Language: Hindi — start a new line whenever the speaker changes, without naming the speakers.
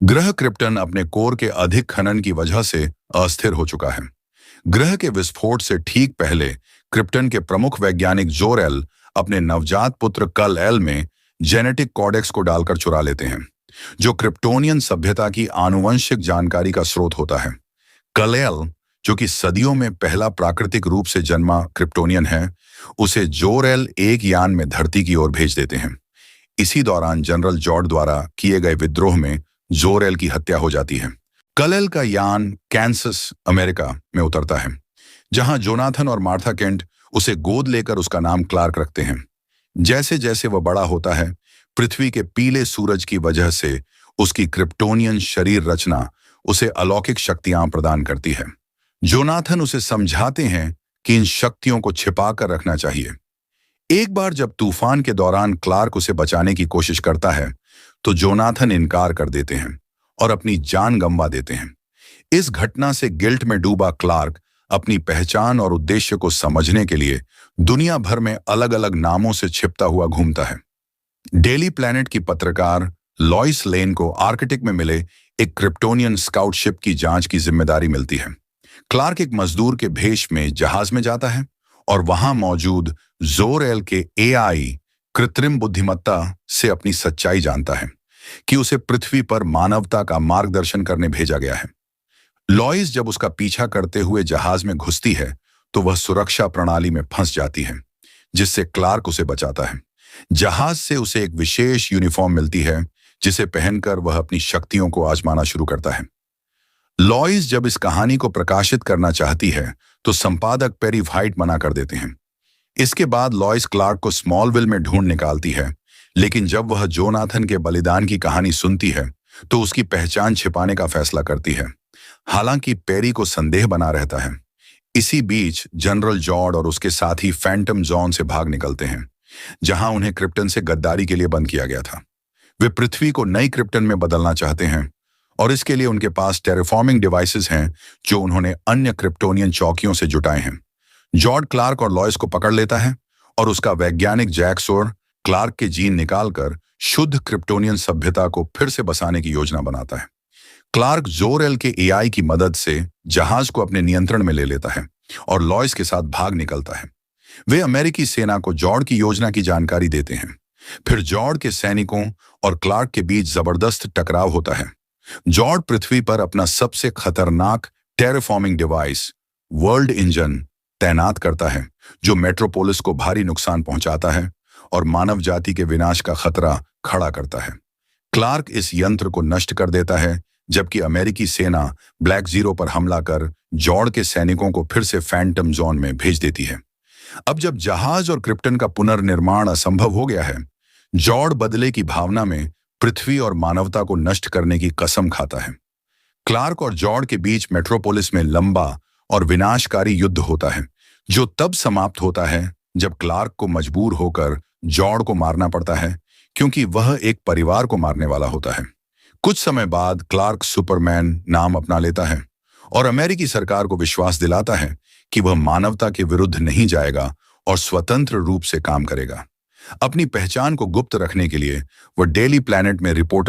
ग्रह क्रिप्टन अपने कोर के अधिक खनन की वजह से अस्थिर हो चुका है। ग्रह के विस्फोट से ठीक पहले क्रिप्टन के प्रमुख वैज्ञानिक जोरेल अपने नवजात पुत्र कल एल में जेनेटिक कॉडेक्स को डालकर चुरा लेते हैं, जो क्रिप्टोनियन सभ्यता की आनुवंशिक जानकारी का स्रोत होता है। कल एल, जो कि सदियों में पहला प्राकृतिक रूप से जन्मा क्रिप्टोनियन है, उसे जोरेल एक यान में धरती की ओर भेज देते हैं। इसी दौरान जनरल जॉर्ड द्वारा किए गए विद्रोह में जोरेल की हत्या हो जाती है। कलेल का यान कैंसस, अमेरिका में उतरता है, जहां जोनाथन और मार्था केंट उसे गोद लेकर उसका नाम क्लार्क रखते हैं। जैसे जैसे वह बड़ा होता है, पृथ्वी के पीले सूरज की वजह से उसकी क्रिप्टोनियन शरीर रचना उसे अलौकिक शक्तियां प्रदान करती है। जोनाथन उसे समझाते हैं कि इन शक्तियों को छिपा कर रखना चाहिए। एक बार जब तूफान के दौरान क्लार्क उसे बचाने की कोशिश करता है, तो जोनाथन इनकार कर देते हैं और अपनी जान गंवा देते हैं। इस घटना से गिल्ट में डूबा क्लार्क अपनी पहचान और उद्देश्य को समझने के लिए दुनिया भर में अलग अलग नामों से छिपता हुआ घूमता है। डेली प्लैनेट की पत्रकार लॉइस लेन को आर्कटिक में मिले एक क्रिप्टोनियन स्काउट शिप की जांच की जिम्मेदारी मिलती है। क्लार्क एक मजदूर के भेष में जहाज में जाता है और वहां मौजूद जोरेल के एआई, कृत्रिम बुद्धिमत्ता से अपनी सच्चाई जानता है कि उसे पृथ्वी पर मानवता का मार्गदर्शन करने भेजा गया है। लॉइस जब उसका पीछा करते हुए जहाज में घुसती है, तो वह सुरक्षा प्रणाली में फंस जाती है, जिससे क्लार्क उसे बचाता है। जहाज से उसे एक विशेष यूनिफॉर्म मिलती है, जिसे पहनकर वह अपनी शक्तियों को आजमाना शुरू करता है। लॉइस जब इस कहानी को प्रकाशित करना चाहती है, तो संपादक पेरी व्हाइट मना कर देते हैं। इसके बाद लॉइस क्लार्क को स्मॉलविल में ढूंढ निकालती है, लेकिन जब वह जोनाथन के बलिदान की कहानी सुनती है, तो उसकी पहचान छिपाने का फैसला करती है। हालांकि पेरी को संदेह बना रहता है। इसी बीच जनरल जॉर्ड और उसके साथी फैंटम जॉन से भाग निकलते हैं, जहां उन्हें क्रिप्टन से गद्दारी के लिए बंद किया गया था। वे पृथ्वी को नई क्रिप्टन में बदलना चाहते हैं, और इसके लिए उनके पास टेरेफॉर्मिंग डिवाइसेस हैं, जो उन्होंने अन्य क्रिप्टोनियन चौकियों से जुटाए हैं। जॉर्ड क्लार्क और लॉइस को पकड़ लेता है और उसका वैज्ञानिक जैक्सोर क्लार्क के जीन निकालकर शुद्ध क्रिप्टोनियन सभ्यता को फिर से बसाने की योजना बनाता है। क्लार्क जोरेल के एआई की मदद से जहाज को अपने नियंत्रण में ले लेता है और लॉइस के साथ भाग निकलता है। वे अमेरिकी सेना को जॉर्ड की योजना की जानकारी देते हैं। फिर जॉर्ड के सैनिकों और क्लार्क के बीच जबरदस्त टकराव होता है। जॉर्ड पृथ्वी पर अपना सबसे खतरनाक टेरेफॉर्मिंग डिवाइस वर्ल्ड इंजन तैनात करता है, जो मेट्रोपोलिस को भारी नुकसान पहुंचाता है और मानव जाति के विनाश का खतरा खड़ा करता है। क्लार्क इस यंत्र को नष्ट कर देता है, जबकि अमेरिकी सेना ब्लैक जीरो पर हमला कर जॉर्ड के सैनिकों को फिर से फैंटम जोन में भेज देती है। अब जब जहाज और क्रिप्टन का पुनर्निर्माण असंभव हो गया है, जॉर्ड बदले की भावना में पृथ्वी और मानवता को नष्ट करने की कसम खाता है। क्लार्क और जॉर्ड के बीच मेट्रोपोलिस में लंबा और विनाशकारी युद्ध होता है, जो तब समाप्त होता है जब क्लार्क को मजबूर होकर जॉर्ड को मारना पड़ता है, क्योंकि वह एक परिवार को मारने वाला होता है। कुछ समय बाद क्लार्क सुपरमैन नाम अपना लेता है और अमेरिकी सरकार को विश्वास दिलाता है कि वह मानवता के विरुद्ध नहीं जाएगा और स्वतंत्र रूप से काम करेगा। अपनी पहचान को गुप्त रखने के लिए वह डेली प्लैनेट में रिपोर्टर